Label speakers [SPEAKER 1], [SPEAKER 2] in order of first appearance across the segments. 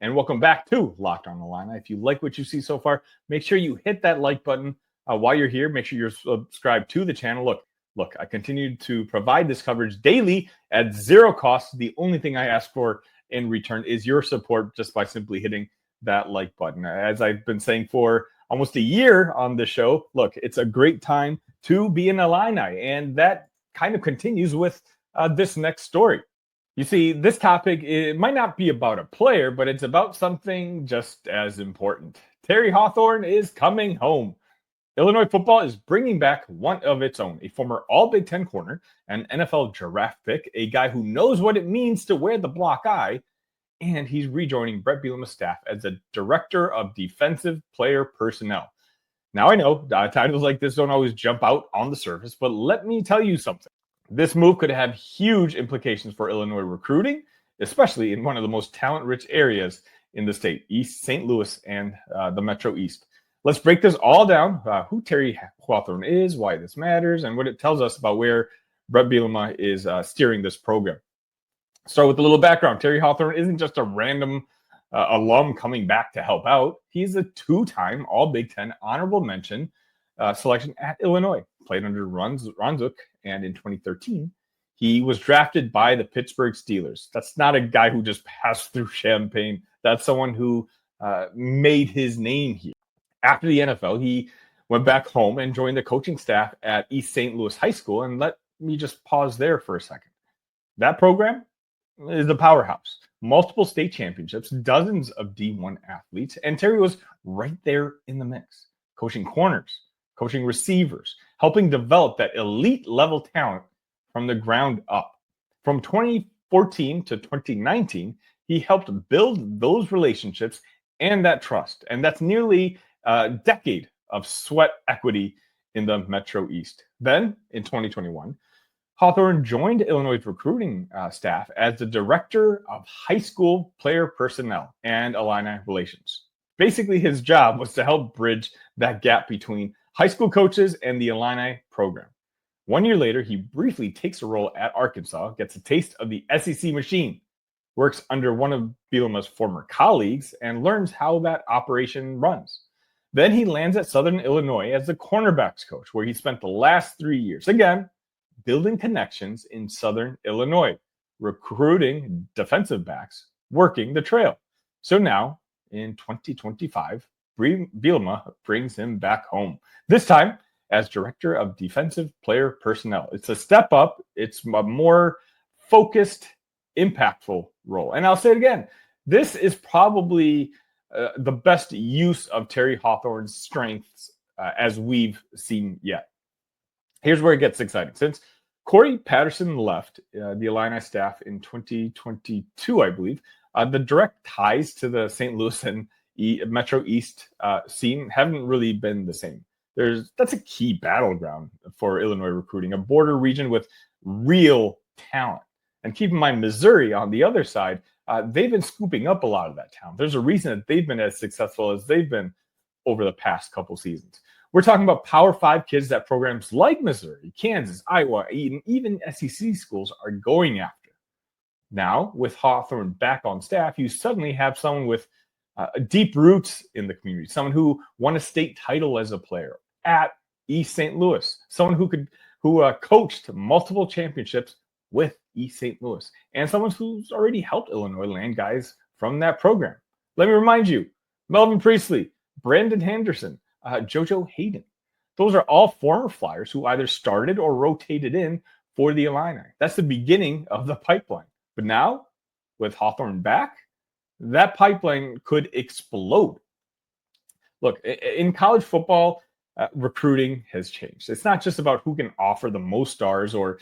[SPEAKER 1] and welcome back to Locked on Illini. If you like what you see so far, make sure you hit that like button while you're here. Make sure you're subscribed to the channel. Look, I continue to provide this coverage daily at zero cost. The only thing I ask for in return is your support just by simply hitting that like button. As I've been saying for almost a year on the show, look, it's a great time to be an Illini, and that kind of continues with this next story. You see, this topic, it might not be about a player, but it's about something just as important. Terry Hawthorne is coming home. Illinois football is bringing back one of its own, a former All-Big Ten corner, an NFL draft pick, a guy who knows what it means to wear the black eye, and he's rejoining Bret Bielema's staff as a director of defensive player personnel. Now, I know titles like this don't always jump out on the surface, but let me tell you something. This move could have huge implications for Illinois recruiting, especially in one of the most talent-rich areas in the state, East St. Louis and the Metro East. Let's break this all down, who Terry Hawthorne is, why this matters, and what it tells us about where Bret Bielema is steering this program. Start with a little background. Terry Hawthorne isn't just a random alum coming back to help out. He's a two-time All-Big Ten honorable mention selection at Illinois. Played under Ron Zook, and in 2013, he was drafted by the Pittsburgh Steelers. That's not a guy who just passed through Champaign. That's someone who made his name here. After the NFL, he went back home and joined the coaching staff at East St. Louis High School. And let me just pause there for a second. That program is a powerhouse. Multiple state championships, dozens of D1 athletes, and Terry was right there in the mix. Coaching corners, coaching receivers, helping develop that elite level talent from the ground up. From 2014 to 2019, he helped build those relationships and that trust. And that's nearly a decade of sweat equity in the Metro East. Then, in 2021, Hawthorne joined Illinois' recruiting staff as the director of high school player personnel and Illini relations. Basically, his job was to help bridge that gap between high school coaches and the Illini program. 1 year later, he briefly takes a role at Arkansas, gets a taste of the SEC machine, works under one of Bielema's former colleagues, and learns how that operation runs. Then he lands at Southern Illinois as the cornerbacks coach, where he spent the last 3 years, again, building connections in Southern Illinois, recruiting defensive backs, working the trail. So now, in 2025, Bielema brings him back home, this time as director of defensive player personnel. It's a step up. It's a more focused, impactful role. And I'll say it again, this is probably the best use of Terry Hawthorne's strengths as we've seen yet. Here's where it gets exciting. Since Corey Patterson left the Illini staff in 2022, I believe, the direct ties to the St. Louis and Metro East scene haven't really been the same. That's a key battleground for Illinois recruiting, a border region with real talent. And keep in mind, Missouri on the other side, they've been scooping up a lot of that talent. There's a reason that they've been as successful as they've been over the past couple seasons. We're talking about Power 5 kids that programs like Missouri, Kansas, Iowa, and even SEC schools are going after. Now, with Hawthorne back on staff, you suddenly have someone with deep roots in the community, someone who won a state title as a player at East St. Louis, someone who coached multiple championships with East St. Louis, and someone who's already helped Illinois land guys from that program. Let me remind you, Melvin Priestley, Brandon Henderson, JoJo Hayden. Those are all former Flyers who either started or rotated in for the Illini. That's the beginning of the pipeline. But now, with Hawthorne back, that pipeline could explode. Look, in college football, recruiting has changed. It's not just about who can offer the most stars or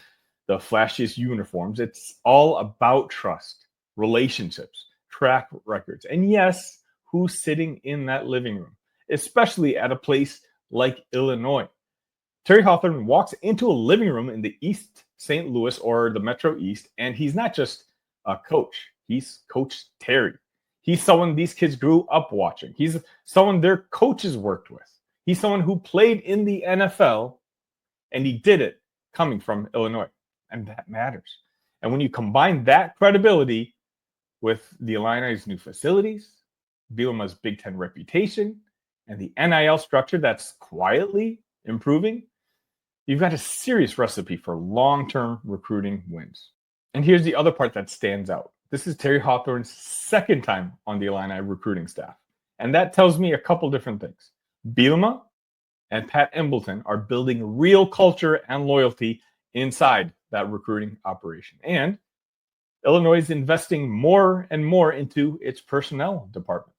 [SPEAKER 1] the flashiest uniforms. It's all about trust, relationships, track records, and yes, who's sitting in that living room, especially at a place like Illinois. Terry Hawthorne walks into a living room in the East St. Louis or the Metro East, and he's not just a coach. He's Coach Terry. He's someone these kids grew up watching. He's someone their coaches worked with. He's someone who played in the NFL, and he did it coming from Illinois, and that matters. And when you combine that credibility with the Illini's new facilities, Bielema's Big Ten reputation, and the NIL structure that's quietly improving, you've got a serious recipe for long-term recruiting wins. And here's the other part that stands out. This is Terry Hawthorne's second time on the Illini recruiting staff. And that tells me a couple different things. Bielema and Pat Embleton are building real culture and loyalty inside that recruiting operation. And Illinois is investing more and more into its personnel department.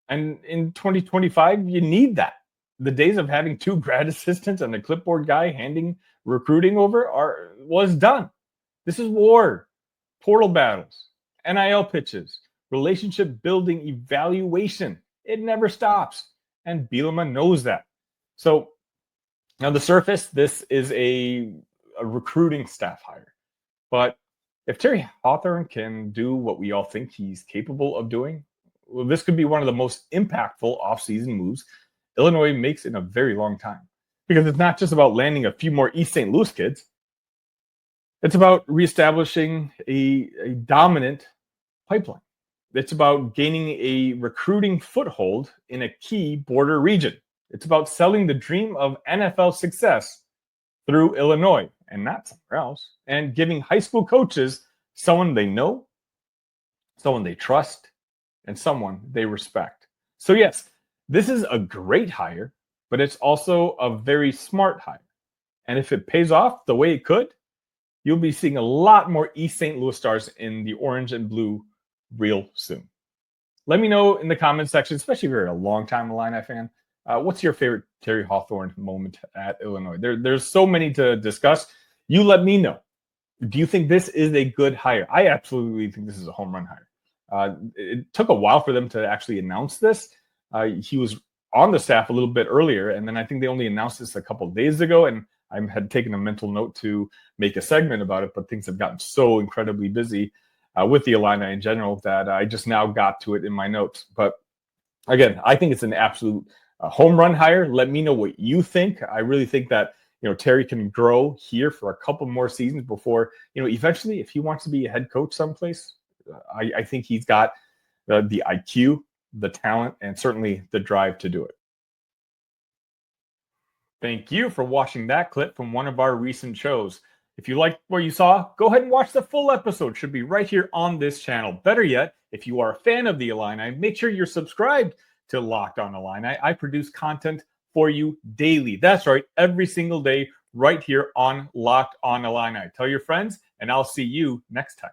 [SPEAKER 1] And in 2025, you need that. The days of having two grad assistants and a clipboard guy handing recruiting over was done. This is war, portal battles, NIL pitches, relationship building evaluation. It never stops. And Bielema knows that. So on the surface, this is a recruiting staff hire. But if Terry Hawthorne can do what we all think he's capable of doing, well, this could be one of the most impactful offseason moves Illinois makes in a very long time. Because it's not just about landing a few more East St. Louis kids. It's about reestablishing a dominant pipeline. It's about gaining a recruiting foothold in a key border region. It's about selling the dream of NFL success through Illinois and not somewhere else, and giving high school coaches someone they know, someone they trust, and someone they respect. So yes, this is a great hire, but it's also a very smart hire. And if it pays off the way it could, you'll be seeing a lot more East St. Louis stars in the orange and blue real soon. Let me know in the comments section, especially if you're a longtime Illini fan, what's your favorite Terry Hawthorne moment at Illinois? There's so many to discuss. You let me know. Do you think this is a good hire? I absolutely think this is a home run hire. It took a while for them to actually announce this. He was on the staff a little bit earlier, and then I think they only announced this a couple of days ago, and I had taken a mental note to make a segment about it, but things have gotten so incredibly busy with the Illini in general that I just now got to it in my notes. But again, I think it's an absolute home run hire. Let me know what you think. I really think that Terry can grow here for a couple more seasons before eventually, if he wants to be a head coach someplace, I think he's got the IQ, the talent, and certainly the drive to do it. Thank you for watching that clip from one of our recent shows. If you liked what you saw, go ahead and watch the full episode. It should be right here on this channel. Better yet, if you are a fan of the Illini, make sure you're subscribed to Locked On Illini. I produce content for you daily. That's right, every single day right here on Locked On Illini. Tell your friends, and I'll see you next time.